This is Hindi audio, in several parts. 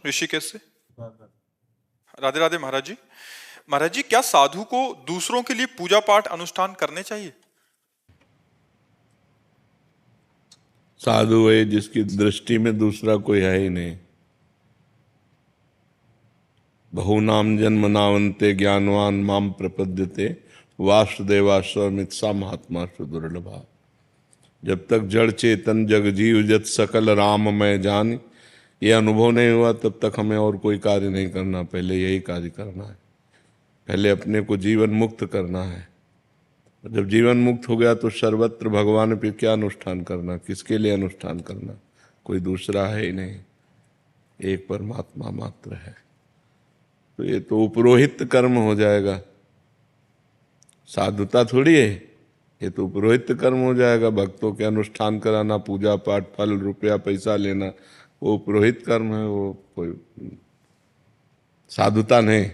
ऋषिकेश से। राधे राधे महाराज जी। महाराज जी, क्या साधु को दूसरों के लिए पूजा पाठ अनुष्ठान करने चाहिए? साधु है जिसकी दृष्टि में दूसरा कोई है ही नहीं। बहुनाम जन्म नावंते ज्ञानवान माम प्रपद्यते वासुदेवास्वमित्सा महात्मा सुदुर्लभा। जब तक जड़ चेतन जग जीव जत सकल राम मैं जान, ये अनुभव नहीं हुआ तब तक हमें और कोई कार्य नहीं करना। पहले यही कार्य करना है, पहले अपने को जीवन मुक्त करना है। जब जीवन मुक्त हो गया तो सर्वत्र भगवान पे क्या अनुष्ठान करना, किसके लिए अनुष्ठान करना? कोई दूसरा है ही नहीं, एक परमात्मा मात्र है। तो ये तो उपरोहित कर्म हो जाएगा, साधुता थोड़ी है, ये तो उपरोहित कर्म हो जाएगा। भक्तों के अनुष्ठान कराना, पूजा पाठ, फल रुपया पैसा लेना, वो उपरोहित कर्म है, वो कोई साधुता नहीं।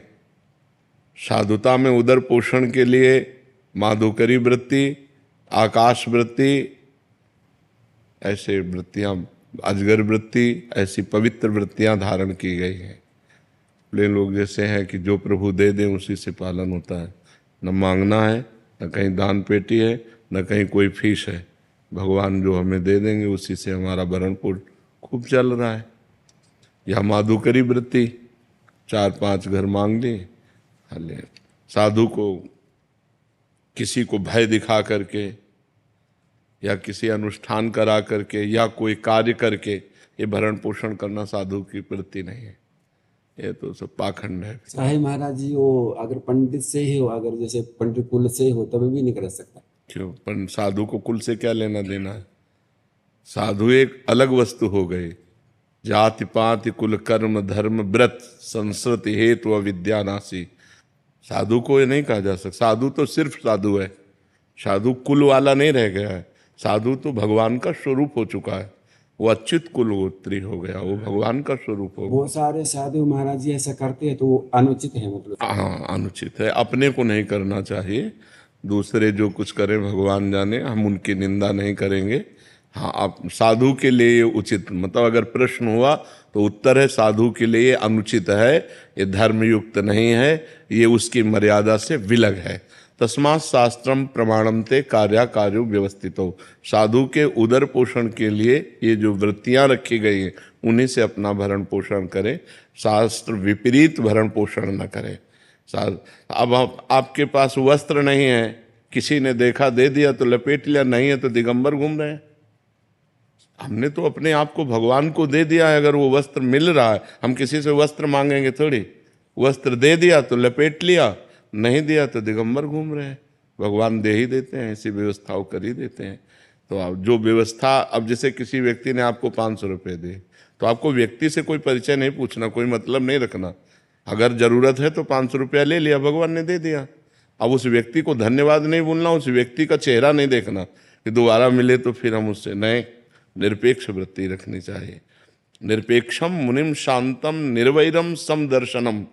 साधुता में उदर पोषण के लिए माधुकरी वृत्ति, आकाश वृत्ति, ऐसे वृत्तियां, अजगर वृत्ति, ऐसी पवित्र वृत्तियां धारण की गई हैं। प्ले लोग जैसे हैं कि जो प्रभु दे दें उसी से पालन होता है, न मांगना है, न कहीं दान पेटी है, न कहीं कोई फीस है। भगवान जो हमें दे देंगे उसी से हमारा भरण पोषण खूब चल रहा है। यह माधुकरी वृत्ति, 4-5 घर मांग ली, हाले साधु को किसी को भय दिखा करके या किसी अनुष्ठान करा करके या कोई कार्य करके ये भरण पोषण करना साधु की वृत्ति नहीं है, ये तो सब पाखंड है। चाहे महाराज जी वो अगर पंडित से ही हो, अगर जैसे पंडित कुल से ही हो तभी भी नहीं कर सकता। क्यों? पर साधु को कुल से क्या लेना देना है? साधु एक अलग वस्तु हो गई। जाति पाति कुल कर्म धर्म व्रत संस्कृति हेतु अविद्या नासी। साधु को ये नहीं कहा जा सकता। साधु तो सिर्फ साधु है, साधु कुल वाला नहीं रह गया है। साधु तो भगवान का स्वरूप हो चुका है, वो अच्युत कुलगोत्री हो गया, वो भगवान का स्वरूप हो गया। बहुत सारे साधु महाराज जी ऐसा करते हैं तो वो अनुचित है, मतलब हाँ अनुचित है, अपने को नहीं करना चाहिए। दूसरे जो कुछ करें भगवान जाने, हम उनकी निंदा नहीं करेंगे। हाँ, आप साधु के लिए ये उचित, मतलब अगर प्रश्न हुआ तो उत्तर है साधु के लिए अनुचित है, ये धर्मयुक्त नहीं है, ये उसकी मर्यादा से विलग है। तस्मात् शास्त्रम प्रमाणम ते कार्या कार्यो व्यवस्थितो। साधु के उदर पोषण के लिए ये जो वृत्तियां रखी गई हैं उन्हीं से अपना भरण पोषण करें, शास्त्र विपरीत भरण पोषण न करें। अब आपके पास वस्त्र नहीं है, किसी ने देखा दे दिया तो लपेट लिया, नहीं है तो दिगंबर घूम रहे हैं। हमने तो अपने आप को भगवान को दे दिया है। अगर वो वस्त्र मिल रहा है, हम किसी से वस्त्र मांगेंगे थोड़ी। वस्त्र दे दिया तो लपेट लिया, नहीं दिया तो दिगंबर घूम रहे हैं। भगवान दे ही देते हैं, ऐसी व्यवस्थाओं कर ही देते हैं। तो आप जो व्यवस्था, अब जैसे किसी व्यक्ति ने आपको 500 रुपये दिए तो आपको व्यक्ति से कोई परिचय नहीं पूछना, कोई मतलब नहीं रखना। अगर जरूरत है तो 500 रुपया ले लिया, भगवान ने दे दिया। अब उस व्यक्ति को धन्यवाद नहीं बोलना, उस व्यक्ति का चेहरा नहीं देखना कि दोबारा मिले तो फिर हम उससे नहीं। निरपेक्ष वृत्ति रखनी चाहिए। निरपेक्षम मुनिम शांतम निर्वैरम समदर्शनम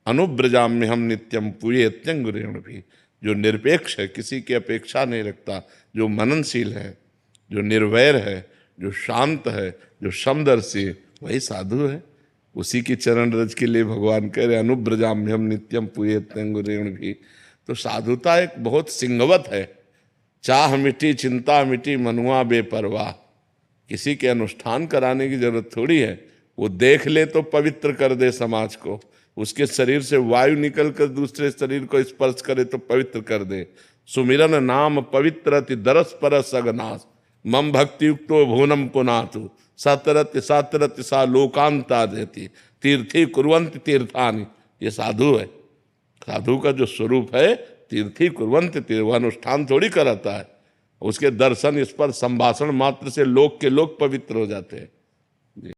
अनुब्रजाम्य हम नित्यम पूयत्यंगुरेण भी। जो निरपेक्ष है, किसी की अपेक्षा नहीं रखता, जो मननशील है, जो निर्वैर है, जो शांत है, जो समदर्शी है, वही साधु है। उसी की चरण रज के लिए भगवान कह रहे अनुब्रजाम्य हम नित्यम पूयत्यंगुरेण भी। तो साधुता एक बहुत सिंहवत है। चाह मिटी चिंता मिटी मनुआ बेपरवाह। किसी के अनुष्ठान कराने की जरूरत थोड़ी है, वो देख ले तो पवित्र कर दे समाज को। उसके शरीर से वायु निकल कर दूसरे शरीर को स्पर्श करे तो पवित्र कर दे। सुमिरन नाम पवित्रति दरस परस अगनाश मम भक्ति युक्तो भुवनम पुनातु सतरति सतरति सा लोकांता देती तीर्थी कुर्वंत तीर्थानि। ये साधु है। साधु का जो स्वरूप है तीर्थी कुर्वंत तीर्थ, वो अनुष्ठान थोड़ी कराता है। उसके दर्शन स्पर्श संभाषण मात्र से लोक के लोक पवित्र हो जाते हैं।